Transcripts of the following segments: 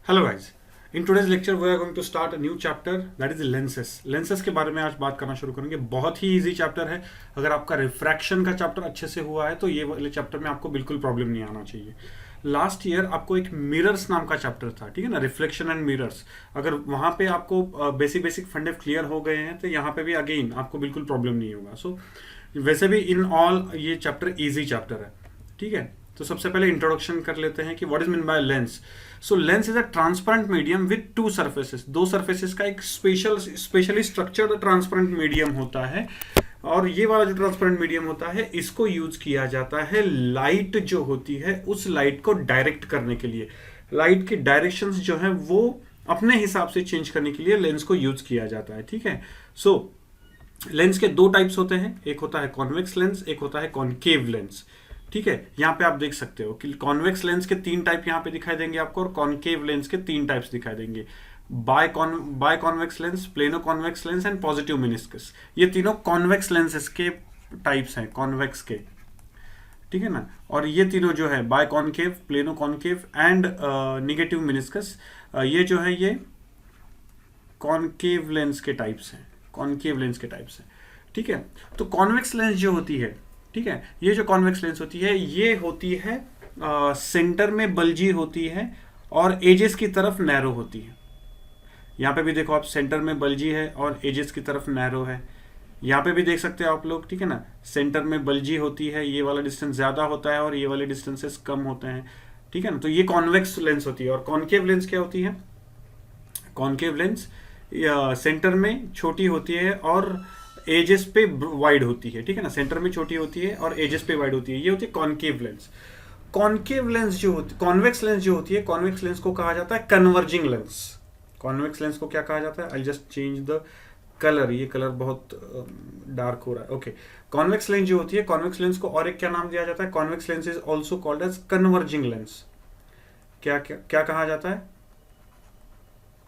Hello guys, in today's lecture we are going to start a new chapter that is lenses. Lenses के बारे में आज बात करना शुरू करेंगे। बहुत ही इजी चैप्टर है। अगर आपका रिफ्रैक्शन का चैप्टर अच्छे से हुआ है तो ये वाले चैप्टर में आपको बिल्कुल प्रॉब्लम नहीं आना चाहिए। लास्ट ईयर आपको एक मिरर्स नाम का चैप्टर था, ठीक है ना, रिफ्लेक्शन एंड मिरर्स। अगर वहां पे आपको बेसिक बेसिक फंडे क्लियर हो गए हैं तो यहाँ पे भी अगेन आपको बिल्कुल प्रॉब्लम नहीं होगा। सो वैसे भी इन ऑल ये चैप्टर इजी चैप्टर है, ठीक है। तो सबसे पहले इंट्रोडक्शन कर लेते हैं कि what is mean by lens. So lens is a transparent medium with two surfaces. दो सरफेसेस का एक स्पेशली स्ट्रक्चर्ड ट्रांसपेरेंट मीडियम होता है। और ये वाला जो ट्रांसपेरेंट मीडियम होता है इसको यूज किया जाता है लाइट जो होती है उस लाइट को डायरेक्ट करने के लिए। लाइट की डायरेक्शंस जो है वो अपने हिसाब से चेंज करने के लिए लेंस को यूज किया जाता है, ठीक है। सो लेंस के दो टाइप्स होते हैं, एक होता है कॉन्वेक्स लेंस, एक होता है कॉनकेव लेंस, ठीक है। यहाँ पे आप देख सकते हो कि कॉन्वेक्स लेंस के तीन टाइप यहाँ पे दिखाई देंगे आपको, और कॉनकेव लेंस के तीन टाइप्स दिखाई देंगे। Biconvex lens, plano convex lens and positive meniscus. ये तीनों कॉन्वेक्स लेंसेस के टाइप्स हैं, कॉन्वेक्स के, ठीक है ना। और ये तीनों जो है biconcave, plano concave and negative meniscus, ये जो है ये कॉनकेव लेंस के टाइप्स हैं, कॉनकेव लेंस के टाइप्स हैं, ठीक है। तो कॉन्वेक्स लेंस जो होती है, ठीक है, ये जो कॉन्वेक्स लेंस होती है ये होती है सेंटर में बल्जी होती है और एजेस की तरफ नैरो होती है। यहाँ पे भी देखो आप, सेंटर में बल्जी है और एजेस की तरफ नैरो है। यहाँ पे भी देख सकते हो आप लोग, ठीक है ना, सेंटर में बल्जी होती है, ये वाला डिस्टेंस ज्यादा होता है और ये वाले डिस्टेंसेस कम होते हैं, ठीक है ना। तो ये कॉन्वेक्स लेंस होती है। और कॉनकेव लेंस क्या होती है? कॉनकेव लेंस सेंटर में छोटी होती है और एजेस पे वाइड होती है, ठीक है ना। सेंटर में छोटी होती है और एजेस पे वाइड होती है, ये होती है कॉनकेव लेंस। कॉनकेव लेंस जो होती, कॉन्वेक्स लेंस जो होती है, कॉन्वेक्स लेंस को कहा जाता है कन्वर्जिंग लेंस। कॉन्वेक्स लेंस को क्या कहा जाता है? I just change the colour, ये कलर बहुत डार्क हो रहा है, ओके। कॉन्वेक्स लेंस जो होती है, कॉन्वेक्स लेंस को और एक क्या नाम दिया जाता है? Convex lens is also called as converging lens. क्या क्या क्या कहा जाता है?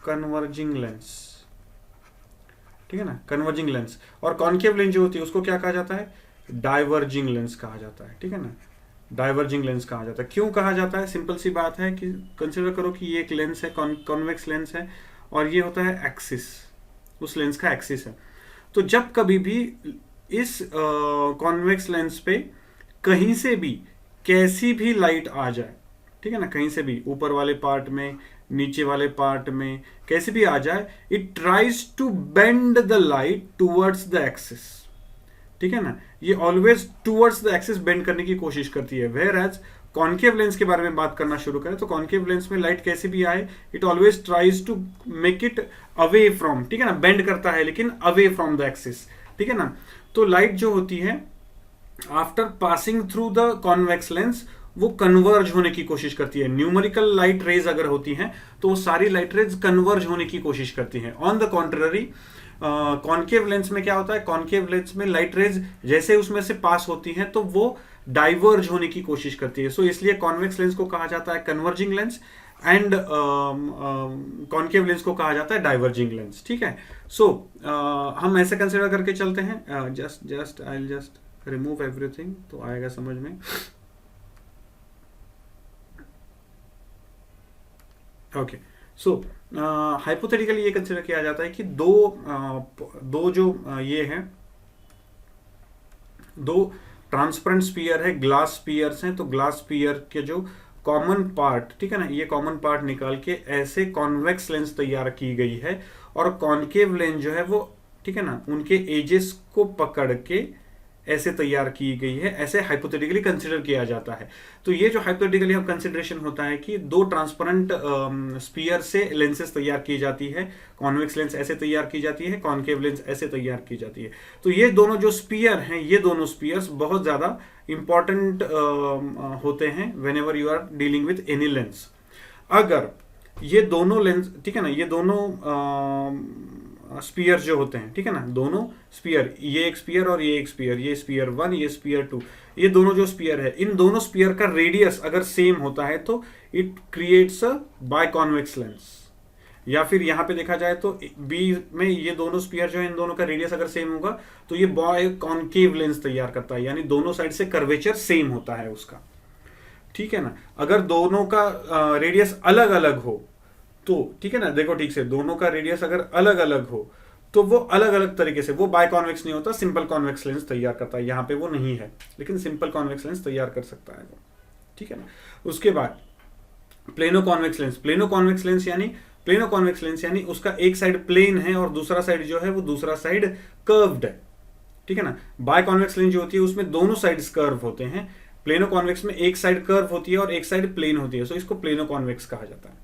कन्वर्जिंग लेंस, ठीक है ना, कन्वर्जिंग लेंस। और कॉनकेव लेंस जो होती है उसको क्या कहा जाता है? डाइवर्जिंग लेंस कहा जाता है, ठीक है ना, डाइवर्जिंग लेंस कहा जाता है। क्यों कहा जाता है? सिंपल सी बात है कि कंसिडर करो कि ये एक लेंस है, कॉन्वेक्स लेंस है, और ये होता है एक्सिस, उस लेंस का एक्सिस है। तो जब कभी भी इस कॉन्वेक्स लेंस पे कहीं से भी कैसी भी लाइट आ जाए, ठीक है ना, कहीं से भी ऊपर वाले पार्ट में, नीचे वाले पार्ट में, कैसे भी आ जाए, it tries to bend the light towards the axis, ठीक है ना। ये always towards the axis bend करने की कोशिश करती है। वेयर एज कॉनकेव लेंस के बारे में बात करना शुरू करें तो कॉनकेव लेंस में लाइट कैसे भी आए, it always tries to make it away from, ठीक है ना, बेंड करता है लेकिन अवे फ्रॉम द एक्सिस, ठीक है ना। तो लाइट जो होती है after passing through the convex lens वो कन्वर्ज होने की कोशिश करती है। न्यूमेरिकल लाइट रेज अगर होती हैं तो वो सारी लाइट रेज कन्वर्ज होने की कोशिश करती हैं। On the contrary concave lens में क्या होता है? कॉनकेव लेंस में लाइट रेज जैसे उसमें से पास होती हैं तो वो डाइवर्ज होने की कोशिश करती है। सो इसलिए कॉन्वेक्स लेंस को कहा जाता है converging lens and concave lens को कहा जाता है डाइवर्जिंग लेंस, ठीक है। सो हम ऐसे कंसिडर करके चलते हैं, just I just remove everything तो आएगा समझ में। ओके, सो हाइपोथेटिकली ये कंसिडर किया जाता है कि दो जो ये हैं, दो ट्रांसपेरेंट स्फीयर है, ग्लास स्फीयर्स हैं। तो ग्लास स्फीयर के जो कॉमन पार्ट, ठीक है ना, ये कॉमन पार्ट निकाल के ऐसे कॉन्वेक्स लेंस तैयार की गई है, और कॉनकेव लेंस जो है वो, ठीक है ना, उनके एजेस को पकड़ के ऐसे तैयार की गई है। ऐसे हाइपोथेटिकली कंसिडर किया जाता है। तो ये जो हाइपोथेटिकली हम कंसिडरेशन होता है कि दो ट्रांसपेरेंट स्फीयर से लेंसेस तैयार की जाती है, कॉन्वेक्स लेंस ऐसे तैयार की जाती है, कॉनकेव लेंस ऐसे तैयार की जाती है। तो ये दोनों जो स्फीयर हैं, ये दोनों स्फीयर्स बहुत ज्यादा इंपॉर्टेंट होते हैं whenever you are dealing with any lens. अगर ये दोनों लेंस, ठीक है ना, ये दोनों स्पीयर जो होते हैं, ठीक है ना, दोनों स्पीयर, ये एक स्पीयर और ये एक स्पीयर, ये स्पीयर 1 ये स्पीयर 2, ये दोनों जो स्पीयर है, इन दोनों स्पीयर का रेडियस अगर सेम होता है तो इट क्रिएट्स अ बायकॉन्वेक्स लेंस। या फिर यहां पे देखा जाए तो बी में ये दोनों स्पीयर जो है, इन दोनों का रेडियस अगर सेम होगा तो ये बायकॉन्केव लेंस तैयार करता है, यानी दोनों साइड से कर्वेचर सेम होता है उसका, ठीक है ना। अगर दोनों का रेडियस अलग अलग हो तो ठीक है ना, देखो ठीक से, दोनों का रेडियस अगर अलग अलग हो तो वो अलग अलग तरीके से, वो बाय कॉन्वेक्स नहीं होता, सिंपल कॉन्वेक्स लेंस तैयार करता है। यहाँ पे वो नहीं है, लेकिन सिंपल कॉन्वेक्स लेंस तैयार कर सकता है वो, ठीक है ना। उसके बाद plano convex lens, plano convex lens यानी उसका एक साइड प्लेन है और दूसरा साइड जो है वो दूसरा साइड कर्व्ड है, ठीक है ना। बाय कॉन्वेक्स लेंस जो होती है उसमें दोनों साइड्स कर्व होते हैं, प्लेनो कॉन्वेक्स में एक साइड कर्व होती है और एक साइड प्लेन होती है, सो इसको प्लेनो कॉन्वेक्स कहा जाता है,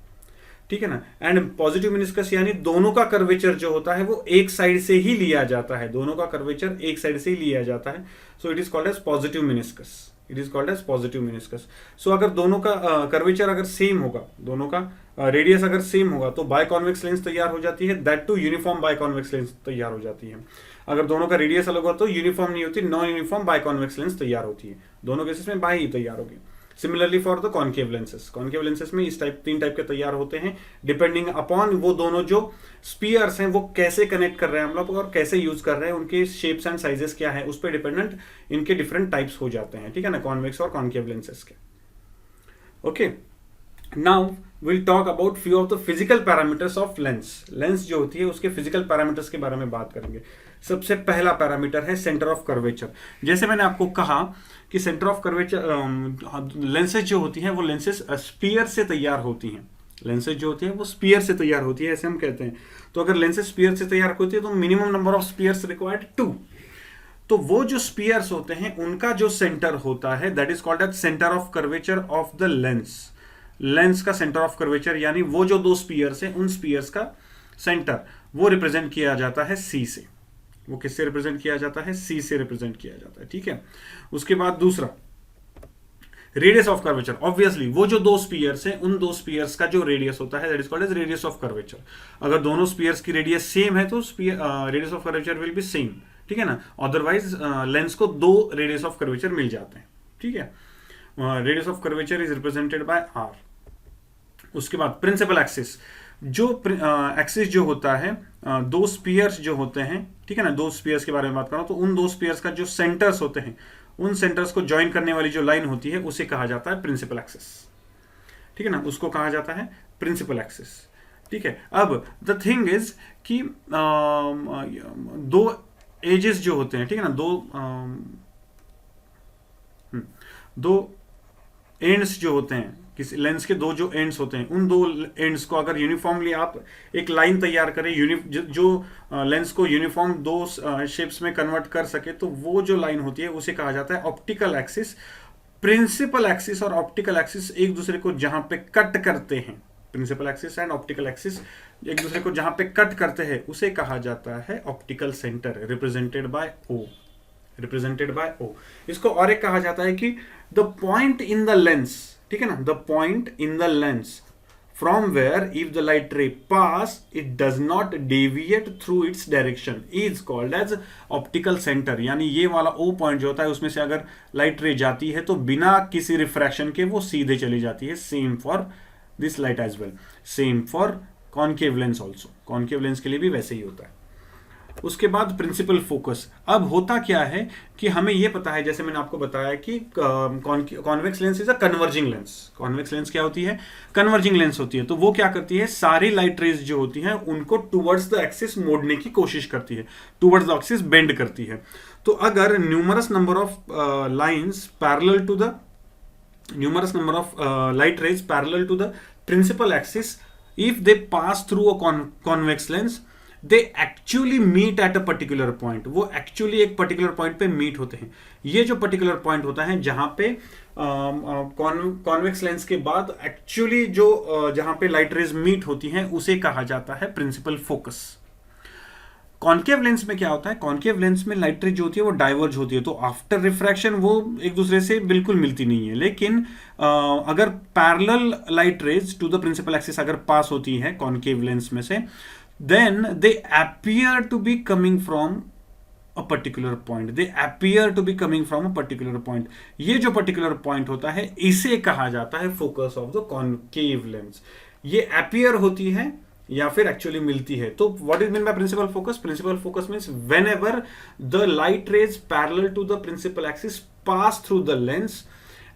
ठीक है ना। एंड पॉजिटिव मेनिस्कस यानी दोनों का कर्वेचर जो होता है वो एक साइड से ही लिया जाता है, दोनों का कर्वेचर एक साइड से ही लिया जाता है, so it is called as positive meniscus, it is called as positive meniscus. So अगर दोनों का कर्वेचर अगर सेम होगा, दोनों का रेडियस अगर सेम होगा तो बाय कॉन्वेक्स लेंस तैयार हो जाती है, that too uniform biconvex lens तैयार हो जाती है। अगर दोनों का रेडियस अलग हो तो यूनिफॉर्म नहीं होती, non uniform biconvex lens तैयार होती है, दोनों केसेस में बाय ही तैयार होगी। Similarly for the concave lenses, concave lenses में इस टाइप 3 टाइप के तैयार होते हैं, डिपेंडिंग अपॉन वो दोनों जो स्पीयर्स हैं वो कैसे कनेक्ट कर रहे हैं हम लोग और कैसे यूज कर रहे हैं, उनके शेप्स एंड साइजेस क्या है, उस पर डिपेंडेंट इनके डिफरेंट टाइप्स हो जाते हैं, ठीक है ना, कॉन्वेक्स और कॉन्केव लेंसेस के। Okay, now will talk about few of the physical parameters of lens. Lens जो होती है उसके फिजिकल पैरामीटर्स के बारे में बात करेंगे। सबसे पहला पैरामीटर है सेंटर ऑफ कर्वेचर। जैसे मैंने आपको कहा कि सेंटर ऑफ कर्वेचर, लेंसेज जो होती हैं वो लेंसेज स्पीयर से तैयार होती हैं, लेंसेज जो होती है वो स्पीयर से तैयार होती है, ऐसे हम कहते हैं। तो अगर लेंसेज स्पीयर से तैयार होती है तो minimum number of spheres required 2। तो वो जो स्पीयर्स होते हैं उनका जो सेंटर होता है that is called as centre of curvature of the lens. Lens का सेंटर ऑफ कर्वेचर यानी वो जो 2 स्पीयर्स हैं उन स्पीयर्स का सेंटर वो रिप्रेजेंट किया जाता है सी से। वो किससे रिप्रेजेंट किया जाता है? सी से रिप्रेजेंट किया जाता है, ठीक है। उसके बाद दूसरा रेडियस ऑफ कर्वेचर। ऑब्वियसली वो जो 2 स्पीयर्स हैं उन 2 स्पीयर्स का जो रेडियस होता है that is called as radius of curvature. अगर दोनों स्पीयर्स की रेडियस सेम है तो radius of curvature will be same, ठीक है ना। अदरवाइज लेंस को 2 रेडियस ऑफ कर्वेचर मिल जाते हैं, ठीक है। Radius of curvature is represented by R. उसके बाद प्रिंसिपल एक्सिस, जो एक्सिस जो होता है 2 स्पीयर्स जो होते हैं, ठीक है ना, 2 स्पीयर्स के बारे में बात कर रहा हूं, तो उन 2 स्पीयर्स का जो सेंटर्स होते हैं उन सेंटर्स को ज्वाइन करने वाली जो लाइन होती है उसे कहा जाता है प्रिंसिपल एक्सिस, ठीक है ना, उसको कहा जाता है प्रिंसिपल एक्सिस, ठीक है। अब द थिंग इज कि 2 एजेस जो होते हैं, ठीक है ना, 2 एंड्स जो होते हैं किसी लेंस के, 2 जो एंड्स होते हैं उन 2 एंड्स को अगर यूनिफॉर्मली आप एक लाइन तैयार करें, जो लेंस को यूनिफॉर्म 2 शेप्स में कन्वर्ट कर सके, तो वो जो लाइन होती है उसे कहा जाता है ऑप्टिकल एक्सिस। प्रिंसिपल एक्सिस और ऑप्टिकल एक्सिस एक दूसरे को जहां पे कट करते हैं, principal axis and optical axis एक दूसरे को जहां पे कट करते हैं उसे कहा जाता है optical centre, represented by O, represented by O. इसको और एक कहा जाता है कि the point in the lens, ठीक है ना, the point in the lens from where if the light ray pass it does not deviate through its direction is called as optical centre. यानी ये वाला ओ पॉइंट जो होता है उसमें से अगर लाइट रे जाती है तो बिना किसी रिफ्रैक्शन के वो सीधे चली जाती है। Same for this light as well, same for concave lens also, concave lens के लिए भी वैसे ही होता है। उसके बाद प्रिंसिपल फोकस। अब होता क्या है कि हमें यह पता है, जैसे मैंने आपको बताया कि convex lens is a converging lens. Convex lens क्या होती है? कन्वर्जिंग लेंस होती है। तो वो क्या करती है, सारी लाइट रेज जो होती हैं उनको टुवर्ड्स द एक्सिस मोड़ने की कोशिश करती है, टुवर्ड्स द एक्सिस बेंड करती है। तो अगर numerous number of lines parallel to the numerous number of light rays parallel to the principal axis, if they pass through a convex lens, they actually meet at a particular point। वो actually एक particular point पे meet होते हैं। ये जो particular point होता है जहां पे convex lens के बाद actually जो जहां पे light rays meet होती हैं उसे कहा जाता है principal focus। कॉन्केव लेंस में क्या होता है, कॉन्केव लेंस में लाइट रे जो होती है वो डाइवर्ज होती है, तो आफ्टर रिफ्रैक्शन वो एक दूसरे से बिल्कुल मिलती नहीं है। लेकिन अगर parallel light rays to the principal axis अगर पास होती है कॉन्केव लेंस में से, then they appear to be coming from a particular point, they appear to be coming from a particular point. ये जो पर्टिकुलर पॉइंट होता है इसे कहा जाता है focus of the concave lens. ये अपीयर होती है या फिर एक्चुअली मिलती है। तो what is mean by principal focus? Principal focus means whenever the light rays parallel to the principal axis pass through the lens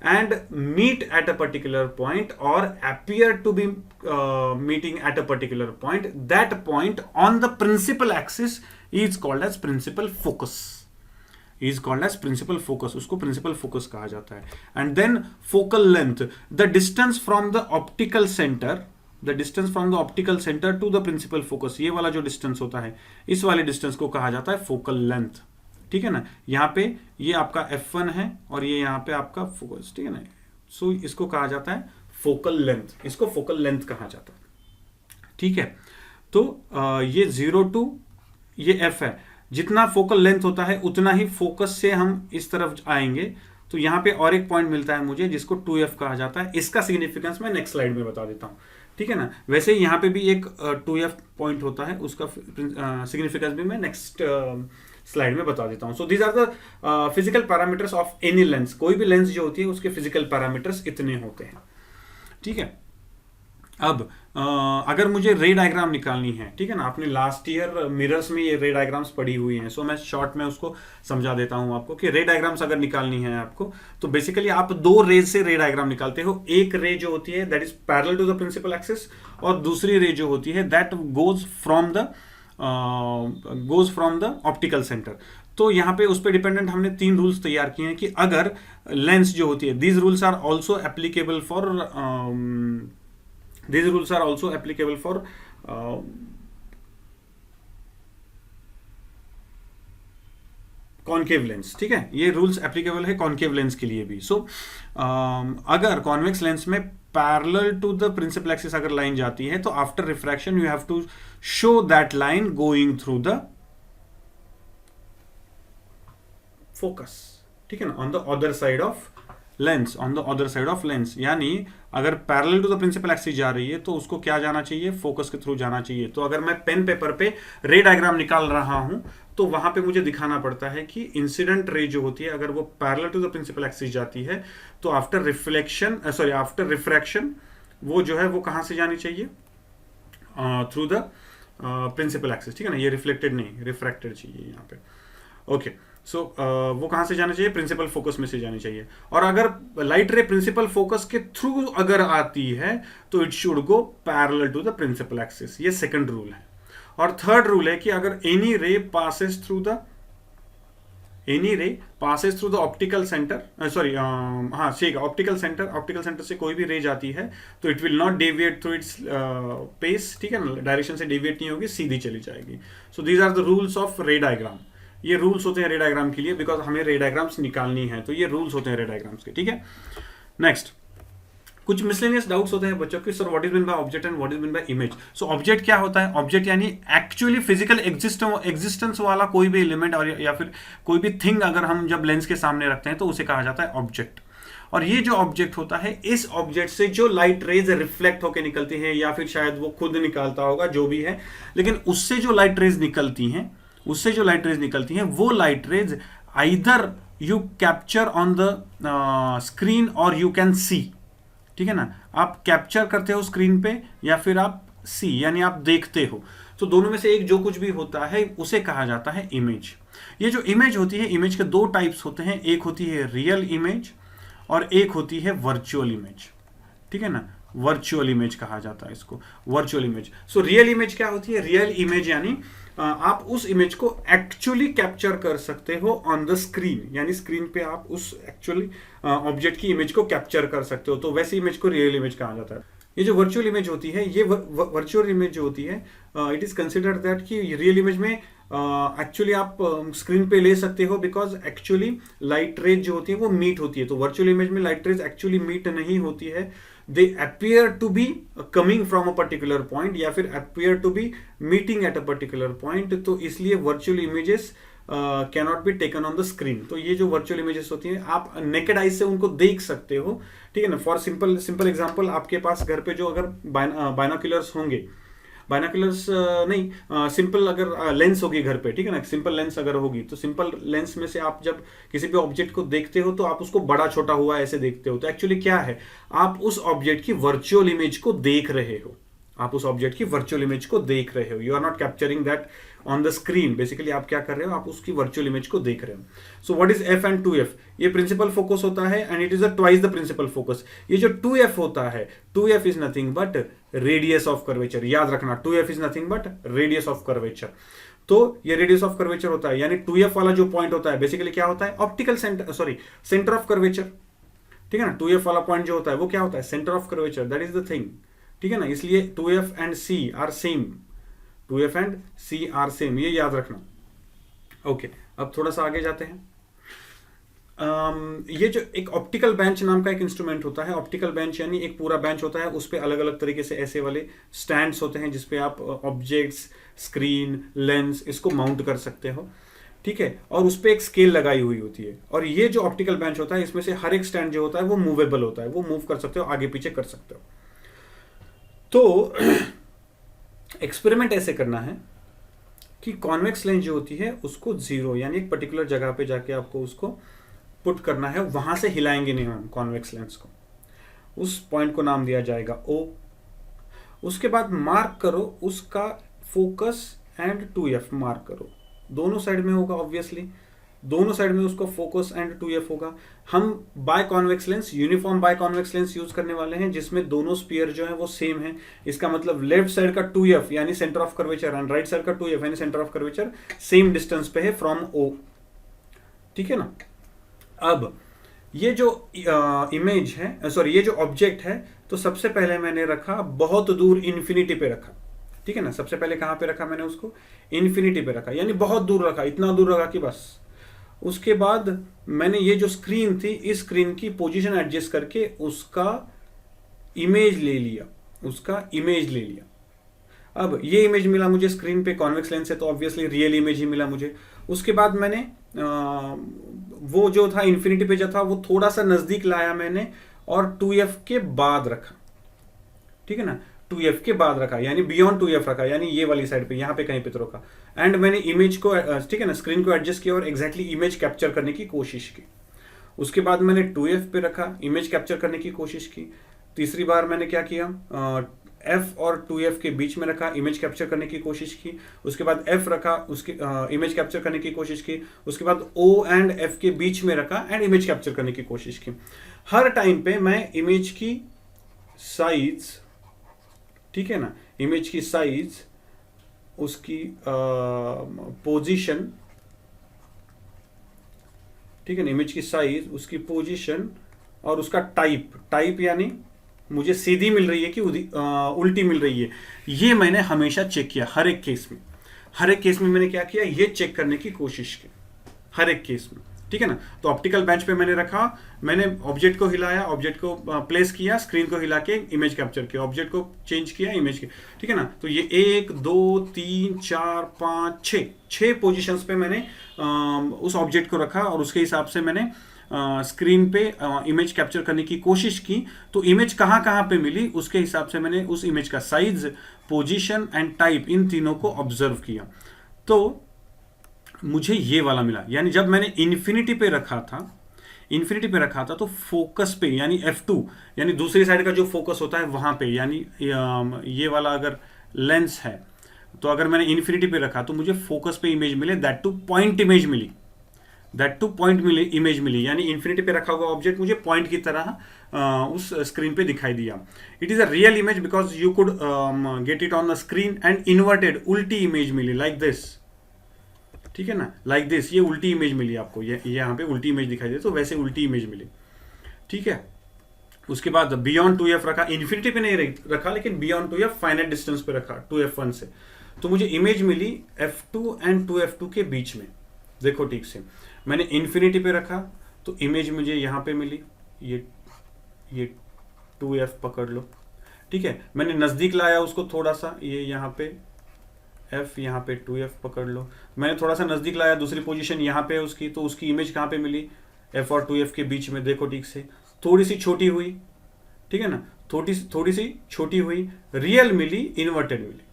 and meet at a particular point or appear to be meeting at a particular point, that point on the principal axis is called as principal focus. Is called as principal focus, उसको principal focus कहा जाता है. And then focal length, the distance from the optical center, the distance from the optical center to the principal focus, ये वाला जो distance होता है, इस वाले distance को कहा जाता है focal length. ठीक है ना, यहाँ पे ये आपका F1 है और ये यहाँ पे आपका फोकस, ठीक है ना. सो इसको कहा जाता है फोकल लेंथ, इसको फोकल लेंथ कहा जाता है. ठीक है, तो ये 0 to ये F है. जितना फोकल लेंथ होता है उतना ही फोकस से हम इस तरफ आएंगे. तो यहाँ पे और एक पॉइंट मिलता है मुझे जिसको 2F कहा जाता है. इसका सिग्निफिकेंस मैं नेक्स्ट स्लाइड में बता देता हूँ. ठीक है ना, वैसे यहाँ पे भी एक 2F पॉइंट होता है, उसका सिग्निफिकेंस भी मैं नेक्स्ट स्लाइड में बता देता हूँ. So these are the physical parameters of any lens. कोई भी लेंस जो होती है उसके फिजिकल पैरामीटर्स इतने होते हैं. ठीक है, अब अगर मुझे रे डायग्राम निकालनी है, ठीक है ना, आपने लास्ट ईयर मिरर्स में ये रे डायग्राम्स पढ़ी हुई हैं. सो मैं शॉर्ट में उसको समझा देता हूं आपको कि रे डायग्राम्स अगर निकालनी है आपको, तो बेसिकली आप दो रेज से रे डायग्राम निकालते हो. एक रे जो होती है that is parallel to the principal axis, और दूसरी रे जो होती है that goes from the optical centre. तो यहाँ पे उस पर डिपेंडेंट हमने 3 रूल्स तैयार किए हैं कि अगर लेंस जो होती है, these rules are also applicable for concave lens. ठीक है, ये रूल्स एप्लीकेबल है कॉन्केव लेंस के लिए भी. सो अगर कॉन्वेक्स लेंस में parallel to the principal axis अगर लाइन जाती है, तो after refraction you have to show that line going through the focus. ठीक है ना, on the other side of lens. यानी अगर parallel to the principal axis जा रही है तो उसको क्या जाना चाहिए, फोकस के थ्रू जाना चाहिए. तो अगर मैं पेन पेपर पे रे डायग्राम निकाल रहा हूं तो वहां पे मुझे दिखाना पड़ता है कि इंसिडेंट रे जो होती है अगर वो parallel to the principal axis जाती है तो आफ्टर रिफ्रैक्शन वो जो है वो कहां से जानी चाहिए, थ्रू द प्रिंसिपल एक्सिस. ठीक है ना, ये रिफ्लेक्टेड नहीं, रिफ्रैक्टेड चाहिए यहाँ पे. ओके, सो वो कहां से जाना चाहिए, प्रिंसिपल फोकस में से जानी चाहिए. और अगर लाइट रे प्रिंसिपल फोकस के थ्रू अगर आती है तो it should go parallel to the principal axis. ये सेकंड रूल है. और थर्ड रूल है कि अगर any ray passes through the optical centre, optical centre से कोई भी रे जाती है तो it will not deviate through its path. ठीक है ना, डायरेक्शन से डेविएट नहीं होगी, सीधी चली जाएगी. So these are the rules of ray diagram. ये रूल्स होते हैं रे डायग्राम के लिए, बिकॉज हमें रे डायग्राम्स निकालनी है, तो ये रूल्स होते हैं रे डायग्राम्स के. ठीक है, नेक्स्ट कुछ मिसलेनियस डाउट्स होते हैं बच्चों के. Sir what is mean by object and what is mean bye image. So object क्या होता है, ऑब्जेक्ट यानी एक्चुअली फिजिकल एग्जिस्टेंस वाला कोई भी एलिमेंट और या फिर कोई भी थिंग अगर हम जब लेंस के सामने रखते हैं तो उसे कहा जाता है ऑब्जेक्ट. और ये जो ऑब्जेक्ट होता है, इस ऑब्जेक्ट से जो लाइट रेज रिफ्लेक्ट होकर निकलती है या फिर शायद वो खुद निकालता होगा, जो भी है, लेकिन उससे जो लाइट रेज निकलती हैं वो light rays either you capture on the screen और यू कैन सी. ठीक है ना, आप कैप्चर करते हो स्क्रीन पे या फिर आप सी यानी आप देखते हो. तो दोनों में से एक जो कुछ भी होता है उसे कहा जाता है इमेज. ये जो इमेज होती है, इमेज के 2 टाइप्स होते हैं. एक होती है रियल इमेज और एक होती है वर्चुअल इमेज. ठीक है ना, वर्चुअल इमेज कहा जाता है इसको, virtual image. So real image क्या होती है, रियल इमेज यानी आप उस इमेज को एक्चुअली कैप्चर कर सकते हो ऑन द स्क्रीन, यानी स्क्रीन पे आप उस एक्चुअली ऑब्जेक्ट की इमेज को कैप्चर कर सकते हो, तो वैसी इमेज को रियल इमेज कहा जाता है. ये जो वर्चुअल इमेज होती है, ये वर्चुअल इमेज जो होती है, इट इज कंसिडर्ड दैट कि रियल इमेज में एक्चुअली आप स्क्रीन पे ले सकते हो, बिकॉज एक्चुअली लाइट रेज जो होती है वो मीट होती है. तो वर्चुअल इमेज में लाइट रेज एक्चुअली मीट नहीं होती है, they appear to be coming from a particular point या फिर appear to be meeting at a particular point. तो इसलिए virtual images cannot be taken on the screen. तो ये जो virtual images होती हैं आप naked eye से उनको देख सकते हो. ठीक है ना, फॉर सिंपल एग्जांपल, आपके पास घर पे जो अगर बाइनोक्यूलर्स होंगे, बाइनोक्यूलर्स नहीं, सिंपल अगर लेंस होगी घर पे, ठीक है ना, सिंपल लेंस अगर होगी तो सिंपल लेंस में से आप जब किसी भी ऑब्जेक्ट को देखते हो तो आप उसको बड़ा छोटा हुआ ऐसे देखते हो. तो एक्चुअली क्या है, आप उस ऑब्जेक्ट की वर्चुअल इमेज को देख रहे हो. आप उस ऑब्जेक्ट की वर्चुअल इमेज को देख रहे हो, you are not capturing that on the screen. Basically आप क्या कर रहे हो, आप उसकी वर्चुअल इमेज को देख रहे हो। So what is F and 2f? ये प्रिंसिपल फोकस होता है and it is a twice the principal focus. ये जो 2f होता है, 2f is nothing but radius of curvature. याद रखना 2f is nothing but radius of curvature. तो ये रेडियस ऑफ कर्वेचर होता है, यानी 2f वाला जो पॉइंट होता है बेसिकली क्या होता है, optical centre, sorry centre of curvature. ठीक है ना, 2f वाला पॉइंट जो होता है वो क्या होता है, centre of curvature, that is the thing. ठीक है ना, इसलिए 2f and c are same, 2f and c are same, ये याद रखना। ओके, अब थोड़ा सा आगे जाते हैं। ये जो एक ऑप्टिकल बेंच नाम का एक इंस्ट्रूमेंट होता है, ऑप्टिकल बेंच यानी एक पूरा बेंच होता है, उस पे अलग अलग तरीके से ऐसे वाले स्टैंड्स होते हैं जिसपे आप ऑब्जेक्ट्स, स्क्रीन, लेंस इसको माउंट कर सकते हो। ठीक है, और उस पर एक स्केल लगाई हुई होती है। और ये जो ऑप्टिकल बेंच होता है इसमें से हर एक स्टैंड जो होता है वो मूवेबल होता है, वो मूव कर सकते हो, आगे पीछे कर सकते हो। तो एक्सपेरिमेंट ऐसे करना है कि कॉन्वेक्स लेंस जो होती है उसको जीरो यानी एक पर्टिकुलर जगह पे जाके आपको उसको पुट करना है, वहां से हिलाएंगे नहीं हम कॉन्वेक्स लेंस को। उस पॉइंट को नाम दिया जाएगा O। उसके बाद मार्क करो उसका फोकस एंड 2f मार्क करो, दोनों साइड में होगा ऑब्वियसली, दोनों साइड में उसका फोकस एंड 2f होगा। हम biconvex lens, uniform biconvex lens use करने वाले हैं जिसमें दोनों स्पीयर जो है वो सेम है। इसका मतलब लेफ्ट साइड का 2f यानी centre of curvature and right side का 2f यानी centre of curvature same distance पे है फ्रॉम O। ठीक है ना, अब ये जो इमेज है, सॉरी ये जो ऑब्जेक्ट है, तो सबसे पहले मैंने रखा बहुत दूर इन्फिनिटी पे रखा। ठीक है ना, सबसे पहले कहां पे रखा मैंने उसको, इन्फिनिटी पे रखा, यानी बहुत दूर रखा, इतना दूर रखा कि बस। उसके बाद मैंने ये जो स्क्रीन थी, इस स्क्रीन की पोजीशन एडजस्ट करके उसका इमेज ले लिया, उसका इमेज ले लिया। अब ये इमेज मिला मुझे स्क्रीन पे कॉन्वेक्स लेंस से, तो ऑब्वियसली रियल इमेज ही मिला मुझे। उसके बाद मैंने वो जो था इन्फिनिटी पे जो था वो थोड़ा सा नजदीक लाया मैंने और 2f के बाद रखा। ठीक है ना, 2f के बाद रखा यानी बियॉन्ड 2f रखा, यानी ये वाली साइड पे, यहां पे कहीं पे तो रखा। एंड मैंने इमेज को, ठीक है ना, स्क्रीन को एडजस्ट किया और एग्जैक्टली इमेज कैप्चर करने की कोशिश की। उसके बाद मैंने 2f पे रखा, इमेज कैप्चर करने की कोशिश की। तीसरी बार मैंने क्या किया, f और 2f के बीच में रखा, इमेज कैप्चर करने की कोशिश की। उसके बाद f रखा, उसकी इमेज कैप्चर करने की कोशिश की। उसके बाद o एंड f के बीच में रखा एंड इमेज कैप्चर करने की कोशिश की। हर टाइम पे मैं इमेज की साइज, ठीक है ना, इमेज की साइज, उसकी पोजीशन, ठीक है ना, इमेज की साइज, उसकी पोजीशन और उसका टाइप यानी मुझे सीधी मिल रही है कि उल्टी मिल रही है, ये मैंने हमेशा चेक किया। हर एक केस में, हर एक केस में मैंने क्या किया, ये चेक करने की कोशिश की हर एक केस में। ठीक है ना, तो ऑप्टिकल बेंच पे मैंने रखा, मैंने ऑब्जेक्ट को हिलाया, ऑब्जेक्ट को प्लेस किया, स्क्रीन को हिला के इमेज कैप्चर किया, ऑब्जेक्ट को चेंज किया, इमेज की। ठीक है ना, तो ये 1 2 3 4 5 6 पोजिशंस पे मैंने उस ऑब्जेक्ट को रखा और उसके हिसाब से मैंने स्क्रीन पे इमेज कैप्चर करने की कोशिश की। तो इमेज कहाँ कहाँ पे मिली उसके हिसाब से मैंने उस इमेज का साइज, पोजीशन एंड टाइप, इन तीनों को ऑब्जर्व किया। तो मुझे ये वाला मिला, यानी जब मैंने इन्फिनिटी पे रखा था तो फोकस पे यानी F2 यानी दूसरी साइड का जो फोकस होता है वहां पे, यानी ये वाला अगर लेंस है तो अगर मैंने इन्फिनिटी पे रखा तो मुझे फोकस पे इमेज मिले, दैट टू पॉइंट इमेज मिली, इमेज मिली, यानी इन्फिनिटी पे रखा हुआ ऑब्जेक्ट मुझे पॉइंट की तरह उस स्क्रीन पे दिखाई दिया। It is a real image because you could get it on the screen and inverted, उल्टी इमेज मिली लाइक दिस। ठीक है ना, लाइक दिस, ये उल्टी इमेज मिली आपको, ये यहाँ पे उल्टी इमेज दिखाई दे, तो वैसे उल्टी इमेज मिली। ठीक है, उसके बाद बियॉन्ड 2f रखा, इन्फिनिटी पे नहीं रखा लेकिन बियॉन्ड 2f फाइनाइट डिस्टेंस पे रखा 2f1 से, तो मुझे image milli f2 and 2f2 के बीच में। देखो ठीक से, मैंने इन्फिनिटी पे रखा तो इमेज मुझे यहाँ पे मिली, ये 2f पकड़ लो। ठीक है, मैंने नज़दीक लाया उसको थोड़ा सा, ये यहाँ पे f, यहाँ पे 2f पकड़ लो। मैंने थोड़ा सा नज़दीक लाया, दूसरी पोजीशन यहाँ पे उसकी, तो उसकी इमेज कहाँ पे मिली, f और 2f के बीच में। देखो ठीक से, थोड़ी सी छोटी हुई, ठीक है ना, थोड़ी सी छोटी हुई, रियल मिली, इन्वर्टेड मिली।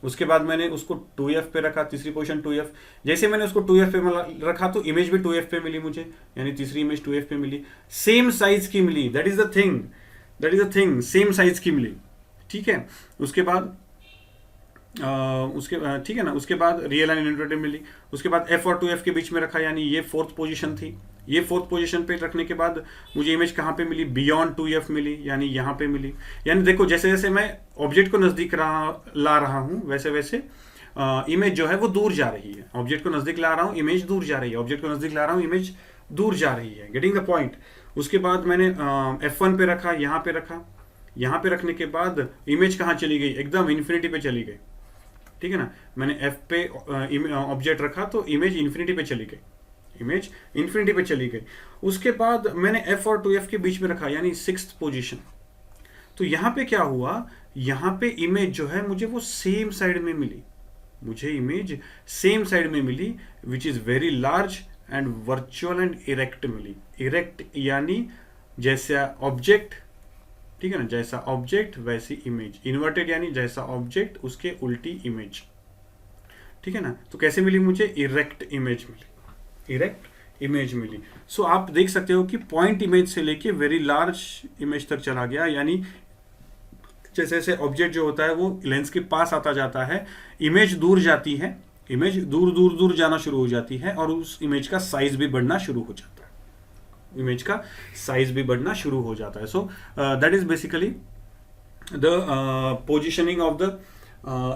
उसके बाद मैंने उसको 2f पे रखा, तीसरी पोजीशन 2f। जैसे मैंने उसको 2f पे रखा तो इमेज भी 2f पे मिली मुझे, यानी तीसरी इमेज 2f पे मिली, सेम साइज की मिली। That is the thing, same size की मिली। ठीक है। उसके बाद ठीक है ना, उसके बाद रियल एंड इनवर्टेड मिली। उसके बाद एफ और 2f के बीच में रखा, यानी ये फोर्थ पोजीशन थी। ये फोर्थ पोजीशन पे रखने के बाद मुझे इमेज कहाँ पे मिली, बियॉन्ड 2f मिली, यानी यहाँ पे मिली। यानी देखो जैसे जैसे मैं ऑब्जेक्ट को नजदीक ला रहा हूँ वैसे वैसे इमेज जो है वो दूर जा रही है। ऑब्जेक्ट को नजदीक ला रहा हूँ, इमेज दूर जा रही है, ऑब्जेक्ट को नजदीक ला रहा हूँ, इमेज दूर जा रही है। Getting the point. उसके बाद मैंने F1 पे रखा, यहाँ पे रखा। यहाँ पे रखने के बाद इमेज कहाँ चली गई, एकदम इन्फिनिटी पे चली गई, ठीक है ना। मैंने F पे ऑब्जेक्ट रखा तो इमेज इन्फिनिटी पे चली गई, इमेज इन्फिनिटी पे चली गई। उसके बाद मैंने F और 2f के बीच में रखा, यानी सिक्स्थ पोजीशन। तो यहाँ पे क्या हुआ, यहाँ पे इमेज जो है मुझे वो सेम साइड में मिली, मुझे इमेज सेम साइड में मिली, which is very large and virtual and erect मिली। इरेक्ट यानी जैसा ऑब्जेक्ट, ठीक है ना, जैसा ऑब्जेक्ट वैसी इमेज। इन्वर्टेड यानी जैसा ऑब्जेक्ट उसके उल्टी इमेज, ठीक है ना। तो कैसे मिली मुझे, इरेक्ट इमेज मिली, इरेक्ट इमेज मिली। सो आप देख सकते हो कि पॉइंट इमेज से लेके वेरी लार्ज इमेज तक चला गया, यानी जैसे जैसे ऑब्जेक्ट जो होता है वो लेंस के पास आता जाता है, इमेज दूर जाती है, इमेज दूर दूर दूर जाना शुरू हो जाती है, और उस इमेज का साइज भी बढ़ना शुरू हो जाता है, इमेज का साइज भी बढ़ना शुरू हो जाता है। So that is basically the positioning of the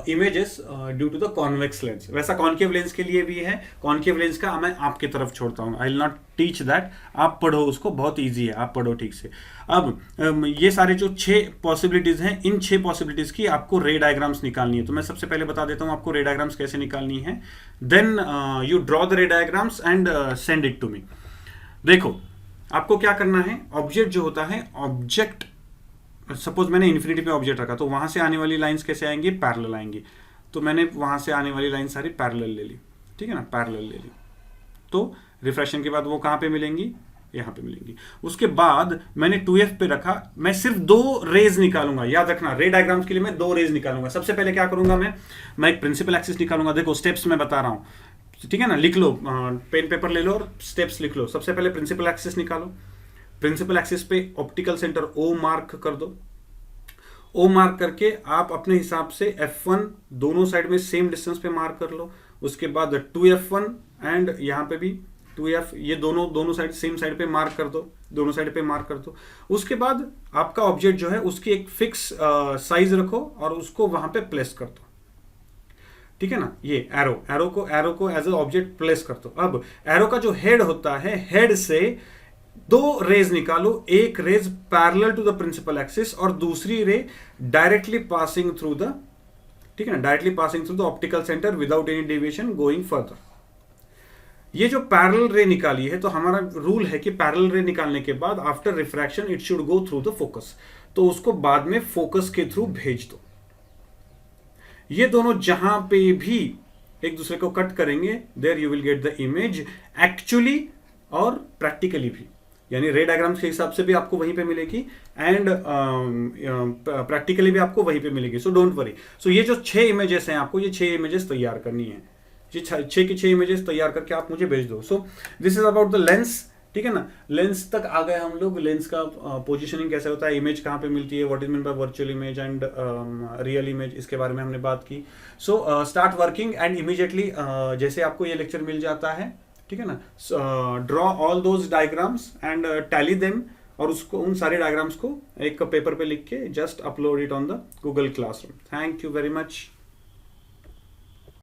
images due to the convex lens. वैसा कॉन्केव लेंस के लिए भी है, कॉन्केव लेंस का मैं आपके तरफ छोड़ता हूँ, I will not teach that, आप पढ़ो उसको, बहुत ईजी है, आप पढ़ो ठीक से। अब ये सारे जो 6 पॉसिबिलिटीज हैं, इन 6 पॉसिबिलिटीज की आपको रे डायग्राम्स निकालनी है। तो मैं सबसे पहले बता देता हूँ आपको रे डायग्राम्स कैसे निकालनी है, then you draw the ray diagrams and send it to me. देखो आपको क्या करना है, ऑब्जेक्ट जो होता है, ऑब्जेक्ट सपोज मैंने इन्फिनिटी पे ऑब्जेक्ट रखा, तो वहां से आने वाली लाइंस कैसे आएंगी, पैरेलल आएंगी। तो मैंने वहां से आने वाली लाइन सारी पैरेलल ले ली, ठीक है ना, पैरेलल ले ली। तो रिफ्रैक्शन के बाद वो कहां पे मिलेंगी, यहां पे मिलेंगी। उसके बाद मैंने 2f पे रखा, मैं सिर्फ 2 रेज निकालूंगा, याद रखना रे डायग्राम्स के लिए मैं 2 रेज निकालूंगा। सबसे पहले क्या करूंगा, मैं एक प्रिंसिपल एक्सिस निकालूंगा। देखो स्टेप्स मैं बता रहा हूं, ठीक है ना, लिख लो, पेन पेपर ले लो और स्टेप्स लिख लो। सबसे पहले प्रिंसिपल एक्सिस निकालो, प्रिंसिपल एक्सिस पे ऑप्टिकल सेंटर O मार्क कर दो। O मार्क करके आप अपने हिसाब से F1 दोनों साइड में सेम डिस्टेंस पे मार्क कर लो। उसके बाद 2F1 एंड यहाँ पे भी 2F, ये दोनों साइड सेम साइड पे मार्क कर दो, दोनों साइड पे मार्क कर दो। उसके बाद आपका ऑब्जेक्ट जो है उसकी एक फिक्स साइज रखो और उसको वहां पे प्लेस कर दो, ठीक है ना। ये एरो को एज ए ऑब्जेक्ट प्लेस कर दो। अब एरो का जो हेड होता है, हेड से 2 रेज निकालो, एक rays parallel to the principal axis और दूसरी रे डायरेक्टली पासिंग थ्रू द, ठीक है ना, directly passing through the optical centre without any deviation going further. ये जो पैरेलल रे निकाली है, तो हमारा रूल है कि पैरेलल रे निकालने के बाद after refraction it should go through the focus, तो उसको बाद में फोकस के थ्रू भेज दो। ये दोनों जहां पे भी एक दूसरे को कट करेंगे, there you will get the image actually और प्रैक्टिकली भी, यानी रे डायग्राम्स के हिसाब से भी आपको वहीं पे मिलेगी एंड प्रैक्टिकली भी आपको वहीं पे मिलेगी। So don't worry. सो ये जो 6 इमेजेस हैं, आपको ये 6 इमेजेस तैयार करनी है, ये 6 की 6 इमेजेस तैयार करके आप मुझे भेज दो। So this is about the lens, ठीक है ना। लेंस तक आ गए हम लोग, लेंस का पोजीशनिंग कैसे होता है, इमेज कहाँ पे मिलती है, what is mean bye virtual image and real image, इसके बारे में हमने बात की। So start working and immediately जैसे आपको ये लेक्चर मिल जाता है, ठीक है ना, draw all those diagrams and tally them, और उसको उन सारे डायग्राम्स को एक पेपर पे लिख के just upload it on the Google classroom. Thank you very much.